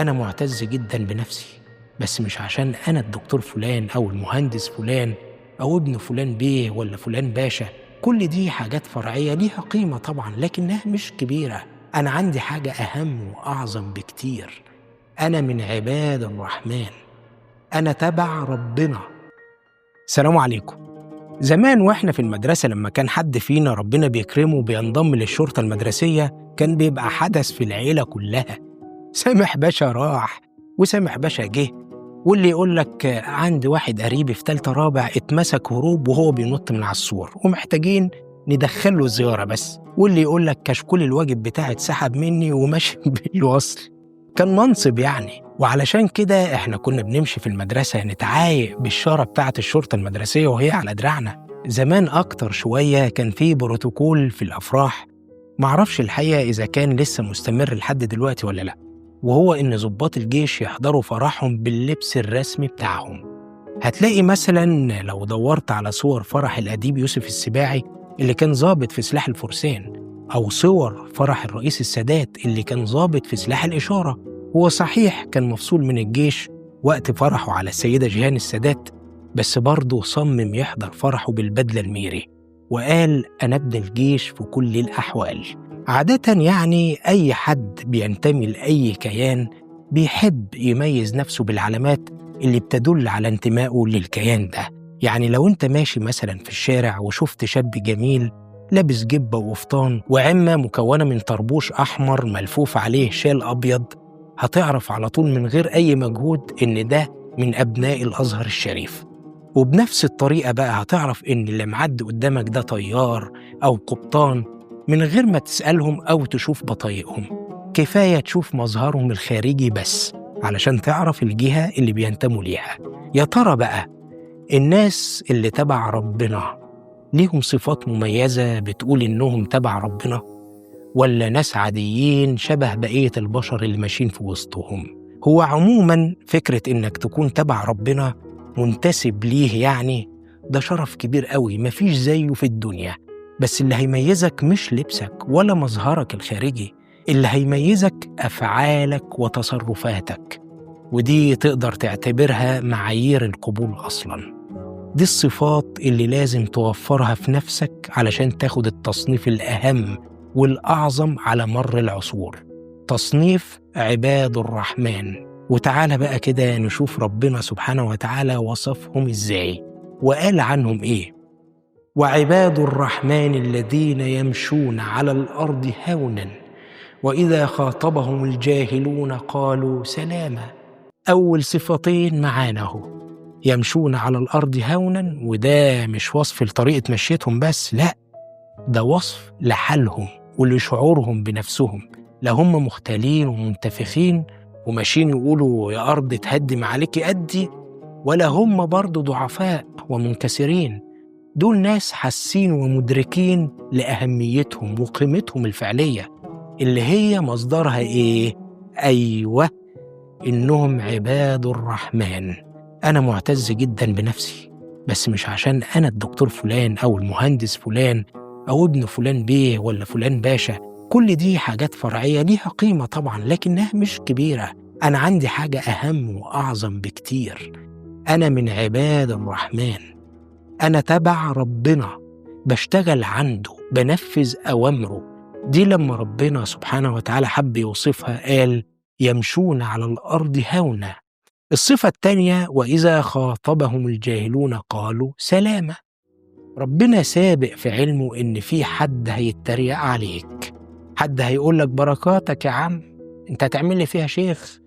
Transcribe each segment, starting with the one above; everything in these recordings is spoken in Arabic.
أنا معتز جدًا بنفسي، بس مش عشان أنا الدكتور فلان أو المهندس فلان أو ابن فلان بيه والّا فلان باشا، كل دي حاجات فرعية ليها قيمة طبعًا، لكنها مش كبيرة. أنا عندي حاجة أهم وأعظم بكتير، أنا من عباد الرحمن، أنا تبع ربنا. سلام عليكم. زمان وإحنا في المدرسة لما كان حد فينا ربنا بيكرمه بينضم للشرطة المدرسية، كان بيبقى حدث في العيلة كلها. سامح باشا راح وسامح باشا جه، واللي يقول لك عندي واحد قريبي في تالتة رابع اتمسك هروب وهو بينط من على السور ومحتاجين ندخله زيارة بس، واللي يقول لك كشكول الواجب بتاعي اتسحب مني وماشي بالوصل. كان منصب يعني، وعلشان كده احنا كنا بنمشي في المدرسة نتعايق بالشارة بتاعة الشرطة المدرسية وهي على دراعنا. زمان أكتر شوية كان في بروتوكول في الأفراح، معرفش الحقيقة إذا كان لسه مستمر لحد دلوقتي ولا لأ، وهو إن ضباط الجيش يحضروا فرحهم باللبس الرسمي بتاعهم. هتلاقي مثلا لو دورت على صور فرح الأديب يوسف السباعي اللي كان ضابط في سلاح الفرسان، أو صور فرح الرئيس السادات اللي كان ضابط في سلاح الإشارة. هو صحيح كان مفصول من الجيش وقت فرحه على السيدة جيهان السادات، بس برضه صمم يحضر فرحه بالبدلة الميري، وقال أنا ابن الجيش في كل الأحوال. عادة يعني أي حد بينتمي لأي كيان بيحب يميز نفسه بالعلامات اللي بتدل على انتمائه للكيان ده. يعني لو انت ماشي مثلا في الشارع وشفت شاب جميل لابس جبة وقفطان وعمة مكونة من طربوش أحمر ملفوف عليه شال أبيض، هتعرف على طول من غير أي مجهود إن ده من أبناء الأزهر الشريف. وبنفس الطريقة بقى هتعرف إن اللي معدي قدامك ده طيار أو قبطان من غير ما تسألهم أو تشوف بطايقهم، كفاية تشوف مظهرهم الخارجي بس علشان تعرف الجهة اللي بينتموا ليها. يا ترى بقى الناس اللي تبع ربنا ليهم صفات مميزة بتقول إنهم تبع ربنا، ولا ناس عاديين شبه بقية البشر اللي ماشيين في وسطهم؟ هو عموما فكرة إنك تكون تبع ربنا منتسب ليه يعني ده شرف كبير قوي مفيش زيه في الدنيا. بس اللي هيميزك مش لبسك ولا مظهرك الخارجي، اللي هيميزك أفعالك وتصرفاتك، ودي تقدر تعتبرها معايير القبول أصلاً. دي الصفات اللي لازم توفرها في نفسك علشان تاخد التصنيف الأهم والأعظم على مر العصور، تصنيف عباد الرحمن. وتعالى بقى كده نشوف ربنا سبحانه وتعالى وصفهم إزاي وقال عنهم إيه. وعباد الرحمن الذين يمشون على الأرض هونا وإذا خاطبهم الجاهلون قالوا سلاما. أول صفتين معانا اهو، يمشون على الأرض هونا، وده مش وصف لطريقة مشيتهم بس، لأ، ده وصف لحالهم ولشعورهم بنفسهم. لا هم مختالين ومنتفخين وماشيين يقولوا يا أرض تهدم عليك قدي، ولا هم برضو ضعفاء ومنكسرين. دول ناس حاسين ومدركين لأهميتهم وقيمتهم الفعلية اللي هي مصدرها إيه؟ أيوة، إنهم عباد الرحمن. أنا معتز جداً بنفسي، بس مش عشان أنا الدكتور فلان أو المهندس فلان أو ابن فلان بيه ولا فلان باشا، كل دي حاجات فرعية ليها قيمة طبعاً لكنها مش كبيرة. أنا عندي حاجة أهم وأعظم بكتير، أنا من عباد الرحمن، أنا تبع ربنا، بشتغل عنده، بنفذ أوامره. دي لما ربنا سبحانه وتعالى حب يوصفها قال يمشون على الأرض هونا. الصفة التانية وإذا خاطبهم الجاهلون قالوا سلاما. ربنا سابق في علمه إن في حد هيتريق عليك، حد هيقولك بركاتك يا عم، انت هتعمل لي فيها شيخ،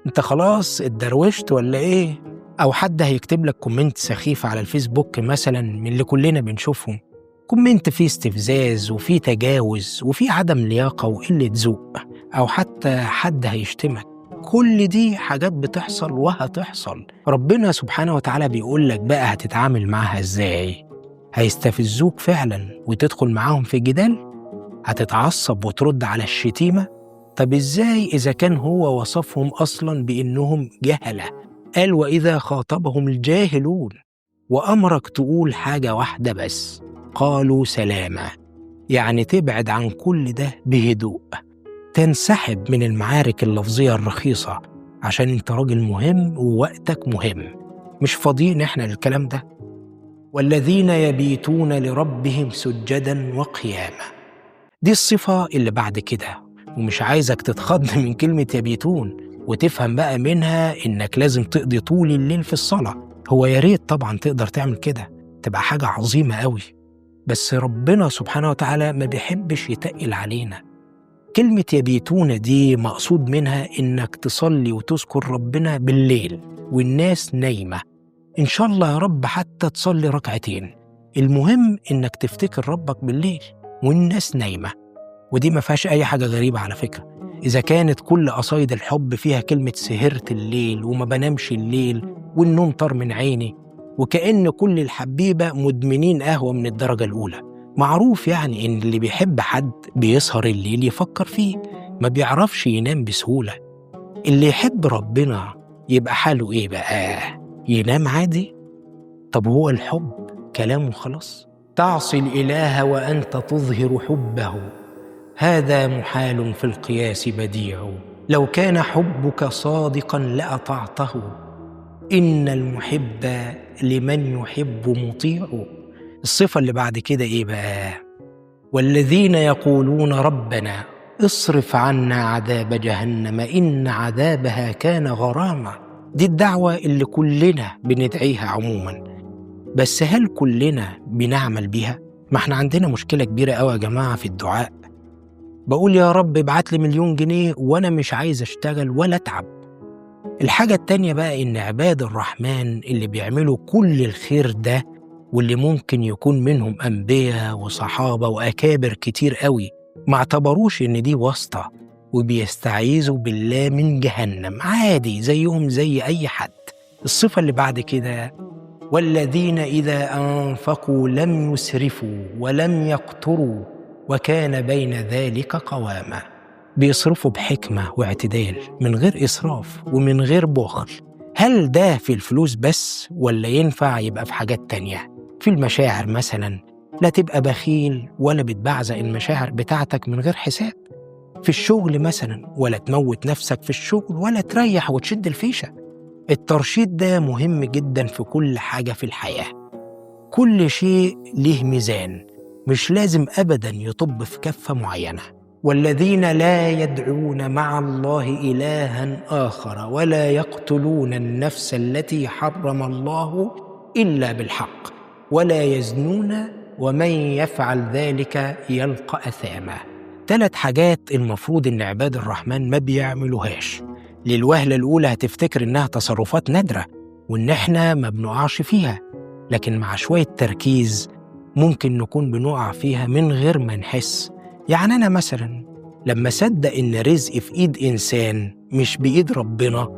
انت خلاص اتدروشت ولا ايه؟ أو حد هيكتب لك كومنت سخيف على الفيسبوك مثلا من اللي كلنا بنشوفهم، كومنت فيه استفزاز وفيه تجاوز وفيه عدم لياقة وقلة ذوق، أو حتى حد هيشتمك. كل دي حاجات بتحصل وهتحصل. ربنا سبحانه وتعالى بيقول لك بقى هتتعامل معاها ازاي؟ هيستفزوك فعلا وتدخل معاهم في جدال؟ هتتعصب وترد على الشتيمة؟ طب ازاي إذا كان هو وصفهم أصلا بإنهم جهلة؟ قال وإذا خاطبهم الجاهلون، وأمرك تقول حاجة واحدة بس، قالوا سلاما. يعني تبعد عن كل ده بهدوء، تنسحب من المعارك اللفظية الرخيصة عشان انت راجل مهم ووقتك مهم، مش فاضيين احنا للكلام ده. والذين يبيتون لربهم سجدا وقياما، دي الصفة اللي بعد كده. ومش عايزك تتخض من كلمة يبيتون وتفهم بقى منها إنك لازم تقضي طول الليل في الصلاة. هو يا ريت طبعا تقدر تعمل كده، تبقى حاجة عظيمة قوي، بس ربنا سبحانه وتعالى ما بيحبش يتقل علينا. كلمة يبيتون دي مقصود منها إنك تصلي وتذكر ربنا بالليل والناس نايمة. إن شاء الله يا رب حتى تصلي ركعتين، المهم إنك تفتكر ربك بالليل والناس نايمة. ودي ما فيهاش أي حاجة غريبة على فكرة. إذا كانت كل قصايد الحب فيها كلمة سهرت الليل وما بنامش الليل والنوم طار من عيني، وكأن كل الحبيبة مدمنين قهوة من الدرجة الأولى. معروف يعني إن اللي بيحب حد بيسهر الليل يفكر فيه، ما بيعرفش ينام بسهولة. اللي يحب ربنا يبقى حاله إيه بقى؟ ينام عادي؟ طب هو الحب كلامه خلاص؟ تعصي الإله وأنت تظهر حبه، هذا محال في القياس بديع. لو كان حبك صادقا لأطعته، إن المحب لمن يحب مطيع. الصفة اللي بعد كده إيه بقى؟ والذين يقولون ربنا اصرف عنا عذاب جهنم إن عذابها كان غراما. دي الدعوة اللي كلنا بندعيها عموما، بس هل كلنا بنعمل بيها؟ ما احنا عندنا مشكلة كبيرة قوي يا جماعة في الدعاء. بقول يا رب ابعت لي 1,000,000 جنيه وأنا مش عايز أشتغل ولا أتعب. الحاجة التانية بقى إن عباد الرحمن اللي بيعملوا كل الخير ده، واللي ممكن يكون منهم أنبياء وصحابة وأكابر كتير قوي، ما اعتبروش إن دي واسطة، وبيستعيذوا بالله من جهنم عادي زيهم زي أي حد. الصفة اللي بعد كده والذين إذا أنفقوا لم يسرفوا ولم يقتروا وكان بين ذلك قواما. بيصرفوا بحكمة واعتدال من غير إسراف ومن غير بخل. هل ده في الفلوس بس ولا ينفع يبقى في حاجات تانية؟ في المشاعر مثلا، لا تبقى بخيل ولا بتبعزق المشاعر بتاعتك من غير حساب. في الشغل مثلا، ولا تموت نفسك في الشغل ولا تريح وتشد الفيشة. الترشيد ده مهم جدا في كل حاجة في الحياة. كل شيء له ميزان، مش لازم أبدا يطب في كفة معينة. والذين لا يدعون مع الله إلها آخر ولا يقتلون النفس التي حرم الله إلا بالحق ولا يزنون ومن يفعل ذلك يلقى أثاما. 3 حاجات المفروض إن عباد الرحمن ما بيعملوهاش. للوهلة الأولى هتفتكر إنها تصرفات نادرة وإن إحنا ما بنقعش فيها، لكن مع شوية تركيز ممكن نكون بنقع فيها من غير ما نحس. يعني أنا مثلا لما صدق إن رزقي في إيد إنسان مش بإيد ربنا،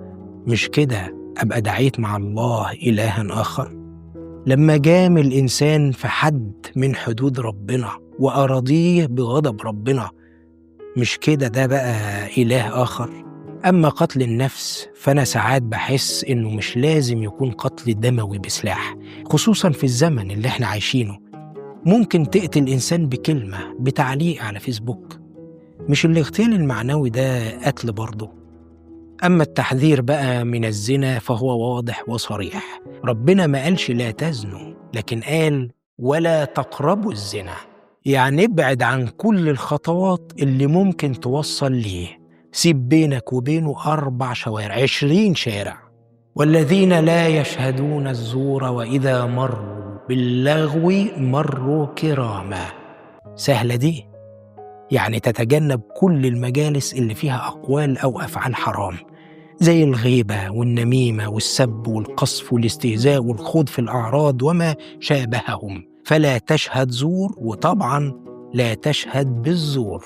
مش كده أبقى دعيت مع الله إلها آخر؟ لما جامل إنسان في حد من حدود ربنا وأراضيه بغضب ربنا، مش كده ده بقى إله آخر؟ أما قتل النفس فأنا ساعات بحس إنه مش لازم يكون قتل دموي بسلاح، خصوصا في الزمن اللي احنا عايشينه. ممكن تقتل إنسان بكلمة، بتعليق على فيسبوك. مش الاغتيال المعنوي ده قتل برضه؟ أما التحذير بقى من الزنا فهو واضح وصريح. ربنا ما قالش لا تزنوا، لكن قال ولا تقربوا الزنا. يعني ابعد عن كل الخطوات اللي ممكن توصل ليه. سيب بينك وبينه 4 شوارع، 20 شارع. والذين لا يشهدون الزور وإذا مروا باللغو مروا كراما. سهلة دي، يعني تتجنب كل المجالس اللي فيها أقوال أو أفعال حرام، زي الغيبة والنميمة والسب والقصف والاستهزاء والخوض في الأعراض وما شابههم. فلا تشهد زور، وطبعا لا تشهد بالزور.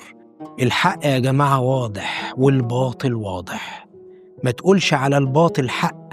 الحق يا جماعة واضح والباطل واضح. ما تقولش على الباطل حق،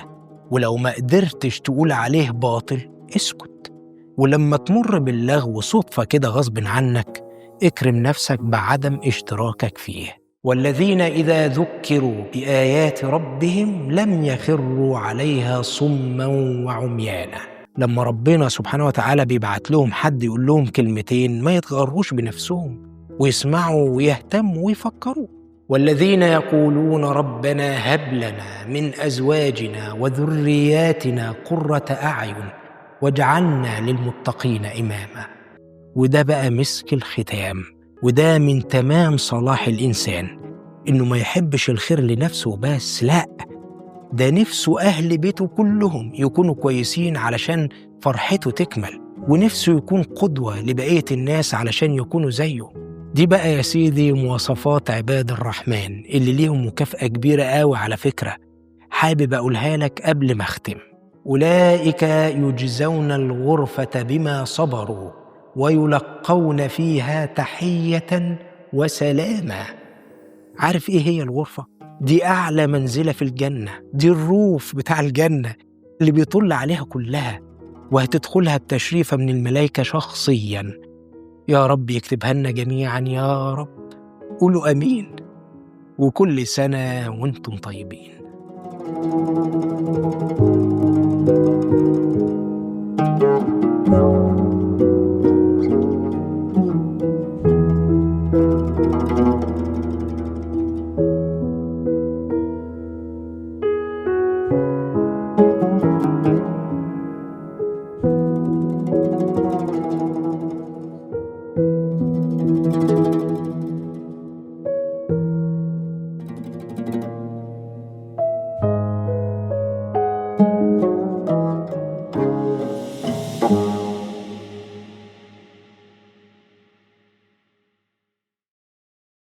ولو ما قدرتش تقول عليه باطل اسكت. ولما تمر باللغو صدفة كده غصب عنك، اكرم نفسك بعدم اشتراكك فيه. والذين إذا ذكروا بآيات ربهم لم يخروا عليها صما وعميانا. لما ربنا سبحانه وتعالى بيبعت لهم حد يقول لهم كلمتين، ما يتغروش بنفسهم ويسمعوا ويهتموا ويفكروا. والذين يقولون ربنا هب لنا من أزواجنا وذرياتنا قرة أعين واجعلنا للمتقين إماما. وده بقى مسك الختام، وده من تمام صلاح الإنسان، إنه ما يحبش الخير لنفسه بس، لأ، ده نفسه أهل بيته كلهم يكونوا كويسين علشان فرحته تكمل، ونفسه يكون قدوة لبقية الناس علشان يكونوا زيه. دي بقى يا سيدي مواصفات عباد الرحمن اللي ليهم مكافأة كبيرة قوي على فكرة، حابب أقولها لك قبل ما أختم. أولئك يجزون الغرفة بما صبروا ويلقون فيها تحية وسلاما. عارف إيه هي الغرفة؟ دي أعلى منزلة في الجنة، دي الروف بتاع الجنة اللي بيطل عليها كلها، وهتدخلها بتشريفة من الملائكة شخصياً. يا رب يكتبها لنا جميعاً يا رب. قولوا أمين، وكل سنة وانتم طيبين.